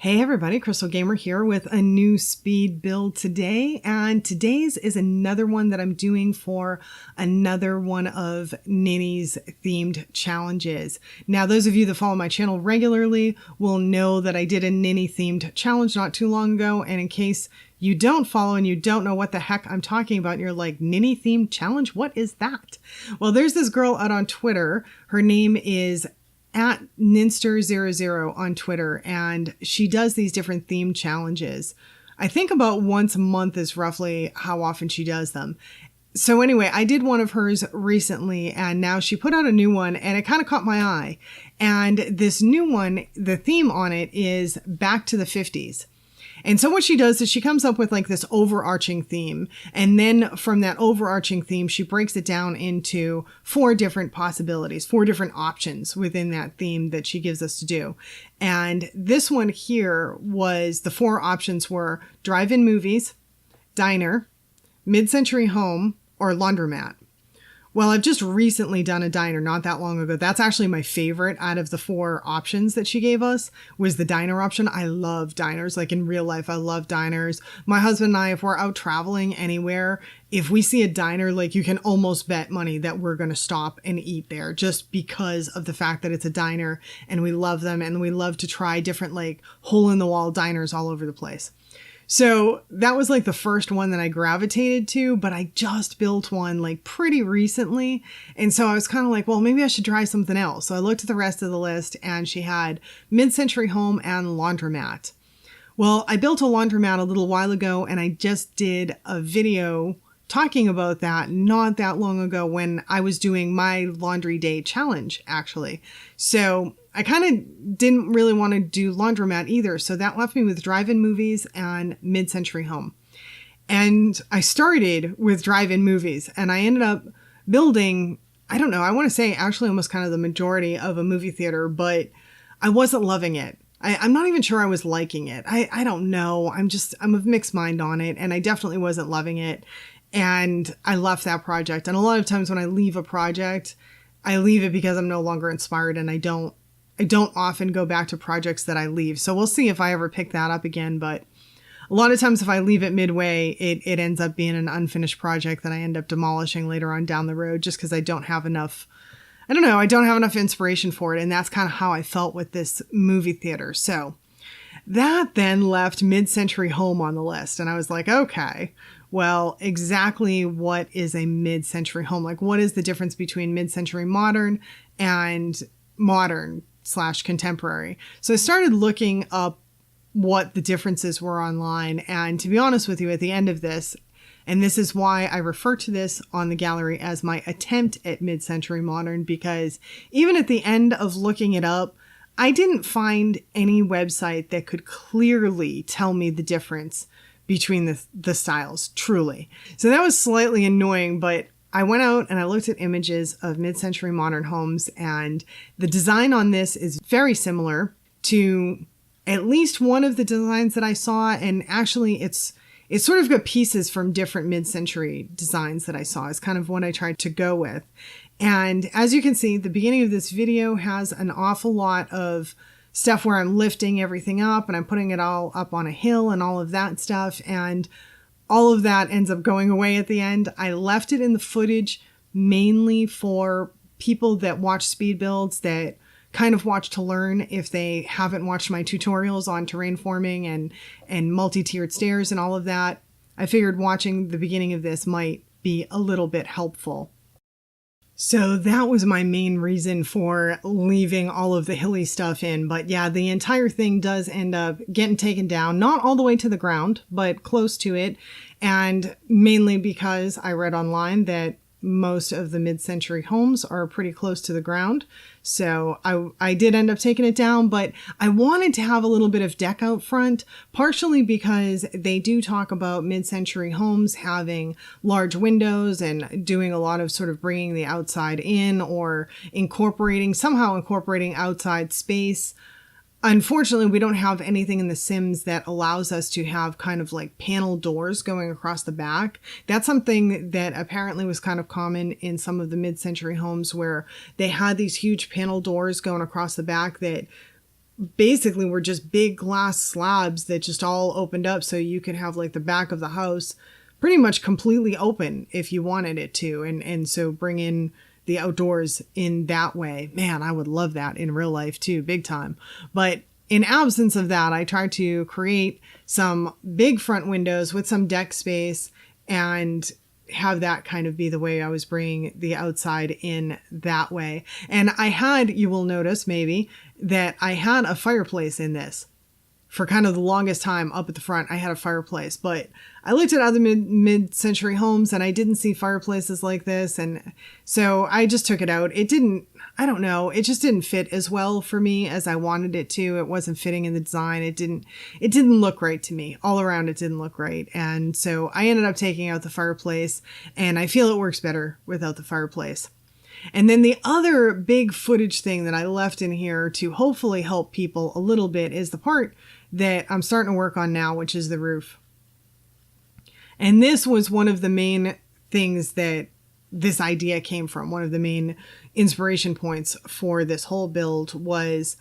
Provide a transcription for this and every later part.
Hey everybody, Krystal Gamer here with a new speed build today, and today's is another one that I'm doing for another one of Ninny's themed challenges. Now, those of you that follow my channel regularly will know that I did a Ninny themed challenge not too long ago, and in case you don't follow and you don't know what the heck I'm talking about and you're like, Ninny themed challenge? What is that? Well, there's this girl out on Twitter. Her name is at Ninster00 on Twitter, and she does these different themed challenges. I think about once a month is roughly how often she does them. So anyway, I did one of hers recently, and now she put out a new one, and it kind of caught my eye. And this new one, the theme on it is back to the 50s. And so what she does is she comes up with like this overarching theme. And then from that overarching theme, she breaks it down into 4 different possibilities, 4 different options within that theme that she gives us to do. And this one here was, the 4 options were drive-in movies, diner, mid-century home, or laundromat. Well, I've just recently done a diner not that long ago. That's actually my favorite out of the 4 options that she gave us, was the diner option. I love diners. Like in real life, I love diners. My husband and I, if we're out traveling anywhere, if we see a diner, like you can almost bet money that we're going to stop and eat there just because of the fact that it's a diner and we love them and we love to try different like hole in the wall diners all over the place. So that was like the first one that I gravitated to, but I just built one like pretty recently. And so I was kind of like, well, maybe I should try something else. So I looked at the rest of the list and she had mid-century home and laundromat. Well, I built a laundromat a little while ago and I just did a video talking about that not that long ago when I was doing my laundry day challenge, actually. So I kind of didn't really want to do laundromat either. So that left me with drive-in movies and mid-century home. And I started with drive-in movies and I ended up building, I don't know, I want to say actually almost kind of the majority of a movie theater, but I wasn't loving it. I'm not even sure I was liking it. I don't know. I'm of mixed mind on it, and I definitely wasn't loving it. And I left that project. And a lot of times when I leave a project, I leave it because I'm no longer inspired, and I don't often go back to projects that I leave. So we'll see if I ever pick that up again. But a lot of times if I leave it midway, it ends up being an unfinished project that I end up demolishing later on down the road just because I don't have enough, I don't have enough inspiration for it. And that's kind of how I felt with this movie theater. So that then left mid-century home on the list. And I was like, okay, well, exactly what is a mid-century home? Like, what is the difference between mid-century modern and modern/contemporary? So I started looking up what the differences were online. And to be honest with you, at the end of this, and this is why I refer to this on the gallery as my attempt at mid-century modern, because even at the end of looking it up, I didn't find any website that could clearly tell me the difference between the styles, truly. So that was slightly annoying, but I went out and I looked at images of mid-century modern homes, and the design on this is very similar to at least one of the designs that I saw. And actually it's sort of got pieces from different mid-century designs that I saw. It's kind of what I tried to go with. And as you can see, the beginning of this video has an awful lot of stuff where I'm lifting everything up and I'm putting it all up on a hill and all of that stuff. And all of that ends up going away at the end. I left it in the footage mainly for people that watch speed builds, that kind of watch to learn if they haven't watched my tutorials on terrain forming and multi-tiered stairs and all of that. I figured watching the beginning of this might be a little bit helpful. So that was my main reason for leaving all of the hilly stuff in. But yeah, the entire thing does end up getting taken down, not all the way to the ground, but close to it. And mainly because I read online that most of the mid-century homes are pretty close to the ground. So I did end up taking it down, but I wanted to have a little bit of deck out front, partially because they do talk about mid-century homes having large windows and doing a lot of sort of bringing the outside in or somehow incorporating outside space. Unfortunately, we don't have anything in The Sims that allows us to have kind of like panel doors going across the back. That's something that apparently was kind of common in some of the mid-century homes where they had these huge panel doors going across the back that basically were just big glass slabs that just all opened up, so you could have like the back of the house pretty much completely open if you wanted it to, and so bring in the outdoors in that way. Man, I would love that in real life too, big time. But in absence of that, I tried to create some big front windows with some deck space and have that kind of be the way I was bringing the outside in that way. And I had, you will notice maybe, that I had a fireplace in this. For kind of the longest time up at the front, I had a fireplace, but I looked at other mid-century homes and I didn't see fireplaces like this. And so I just took it out. It didn't, I don't know, it just didn't fit as well for me as I wanted it to. It wasn't fitting in the design. It didn't look right to me. All around, it didn't look right. And so I ended up taking out the fireplace, and I feel it works better without the fireplace. And then the other big footage thing that I left in here to hopefully help people a little bit is the part that I'm starting to work on now, which is the roof. And this was one of the main things that this idea came from. One of the main inspiration points for this whole build was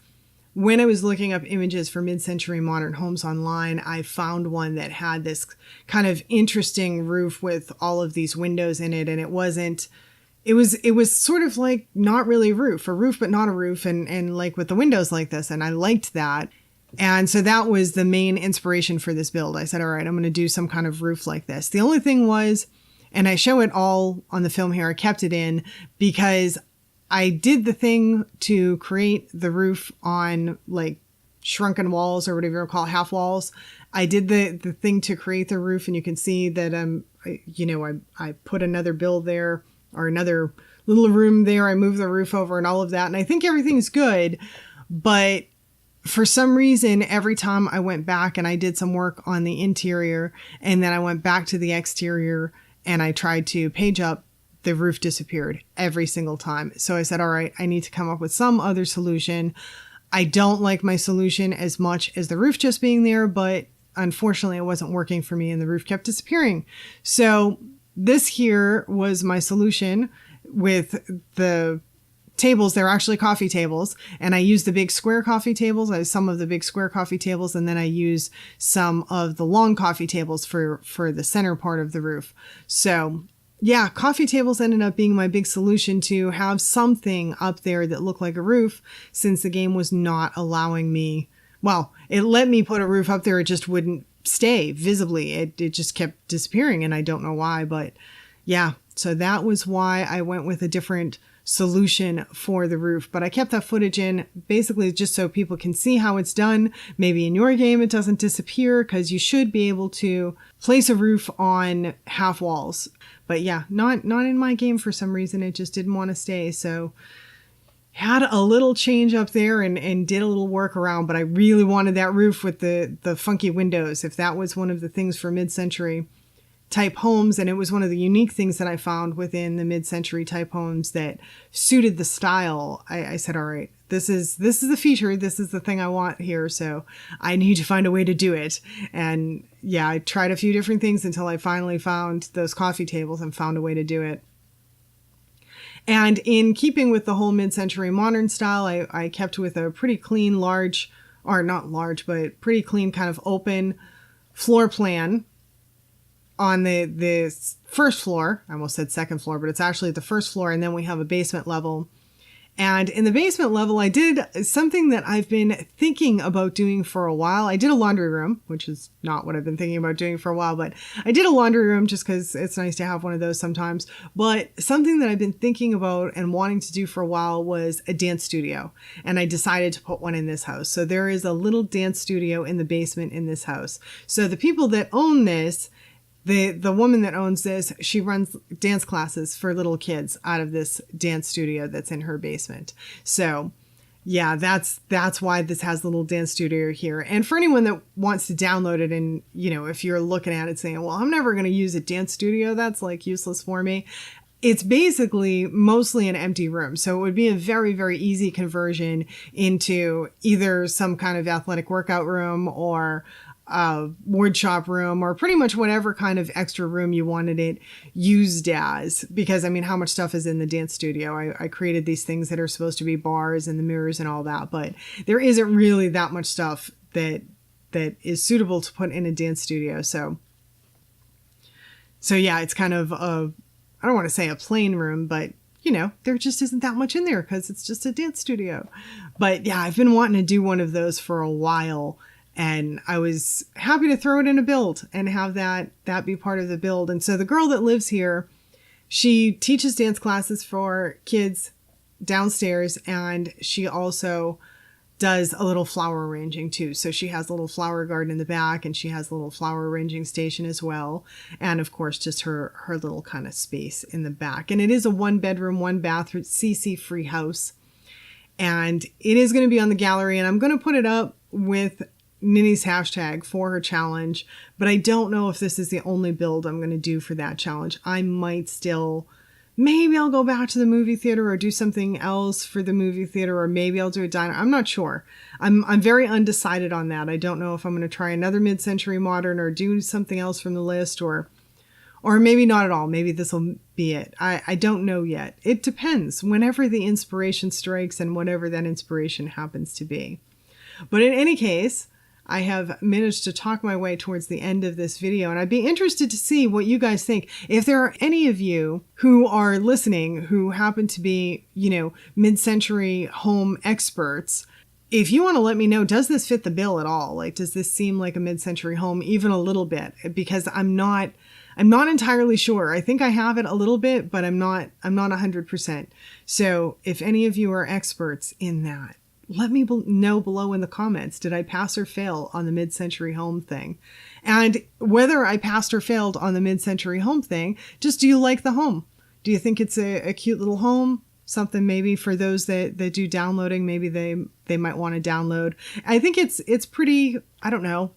when I was looking up images for mid-century modern homes online, I found one that had this kind of interesting roof with all of these windows in it. And it was sort of like not really a roof but not a roof, and like with the windows like this. And I liked that. And so that was the main inspiration for this build. I said, all right, I'm going to do some kind of roof like this. The only thing was, and I show it all on the film here, I kept it in because I did the thing to create the roof on like shrunken walls or whatever you call half walls. I did the thing to create the roof, and you can see that I put another build there, or another little room there. I moved the roof over and all of that. And I think everything's good, but for some reason, every time I went back and I did some work on the interior, and then I went back to the exterior and I tried to page up, the roof disappeared every single time. So I said, all right, I need to come up with some other solution. I don't like my solution as much as the roof just being there, but unfortunately it wasn't working for me and the roof kept disappearing. So this here was my solution with the tables. They're actually coffee tables, and I use the big square coffee tables. I have some of the big square coffee tables, and then I use some of the long coffee tables for the center part of the roof. So yeah, coffee tables ended up being my big solution to have something up there that looked like a roof, since the game was not allowing me. Well, it let me put a roof up there. It just wouldn't stay visibly. It just kept disappearing, and I don't know why, but yeah. So that was why I went with a different solution for the roof. But I kept that footage in basically just so people can see how it's done. Maybe in your game it doesn't disappear, because you should be able to place a roof on half walls. But yeah, not in my game for some reason. It just didn't want to stay. So had a little change up there and did a little workaround, but I really wanted that roof with the funky windows. If that was one of the things for mid-century type homes, and it was one of the unique things that I found within the mid-century type homes that suited the style, I said, all right, this is the feature, this is the thing I want here, so I need to find a way to do it. And yeah, I tried a few different things until I finally found those coffee tables and found a way to do it. And in keeping with the whole mid-century modern style, I kept with a pretty clean, large, or not large, but pretty clean kind of open floor plan on the first floor. I almost said second floor, but it's actually the first floor. And then we have a basement level. And in the basement level, I did something that I've been thinking about doing for a while. I did a laundry room, which is not what I've been thinking about doing for a while, but I did a laundry room just because it's nice to have one of those sometimes. But something that I've been thinking about and wanting to do for a while was a dance studio. And I decided to put one in this house. So there is a little dance studio in the basement in this house. So the people that own this, the woman that owns this, she runs dance classes for little kids out of this dance studio that's in her basement. So yeah, that's why this has a little dance studio here. And for anyone that wants to download it, and if you're looking at it saying, well, I'm never going to use a dance studio, that's like useless for me. It's basically mostly an empty room. So it would be a very, very easy conversion into either some kind of athletic workout room or wood shop room, or pretty much whatever kind of extra room you wanted it used as. Because I mean, how much stuff is in the dance studio? I created these things that are supposed to be bars and the mirrors and all that, but there isn't really that much stuff that is suitable to put in a dance studio. So yeah, it's kind of I don't want to say a plain room, but you know, there just isn't that much in there because it's just a dance studio. But yeah, I've been wanting to do one of those for a while, and I was happy to throw it in a build and have that be part of the build. And so the girl that lives here, she teaches dance classes for kids downstairs, and she also does a little flower arranging too. So she has a little flower garden in the back, and she has a little flower arranging station as well. And of course, just her little kind of space in the back. And it is a 1-bedroom, 1-bathroom, CC free house. And it is going to be on the gallery, and I'm going to put it up with Nini's hashtag for her challenge. But I don't know if this is the only build I'm going to do for that challenge. I might still... Maybe I'll go back to the movie theater or do something else for the movie theater, or maybe I'll do a diner. I'm not sure. I'm very undecided on that. I don't know if I'm going to try another mid-century modern or do something else from the list, or maybe not at all. Maybe this will be it. I don't know yet. It depends whenever the inspiration strikes and whatever that inspiration happens to be. But in any case, I have managed to talk my way towards the end of this video, and I'd be interested to see what you guys think. If there are any of you who are listening who happen to be, you know, mid-century home experts, if you want to let me know, does this fit the bill at all? Like, does this seem like a mid-century home even a little bit? Because I'm not entirely sure. I think I have it a little bit, but I'm not 100%. So if any of you are experts in that, let me know below in the comments. Did I pass or fail on the mid-century home thing? And whether I passed or failed on the mid-century home thing, just do you like the home? Do you think it's a cute little home? Something maybe for those that do downloading, maybe they might want to download. I think it's pretty, I don't know,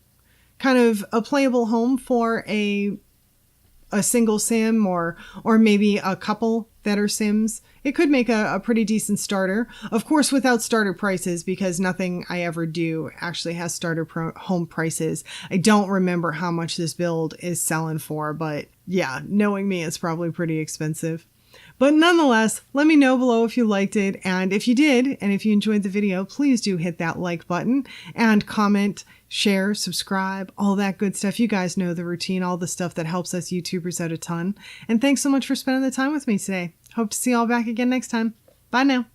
kind of a playable home for a single sim or maybe a couple that are sims. It could make a pretty decent starter. Of course, without starter prices, because nothing I ever do actually has starter home prices. I don't remember how much this build is selling for, but yeah, knowing me, it's probably pretty expensive. But nonetheless, let me know below if you liked it. And if you did, and if you enjoyed the video, please do hit that like button and comment, share, subscribe, all that good stuff. You guys know the routine, all the stuff that helps us YouTubers out a ton. And thanks so much for spending the time with me today. Hope to see you all back again next time. Bye now.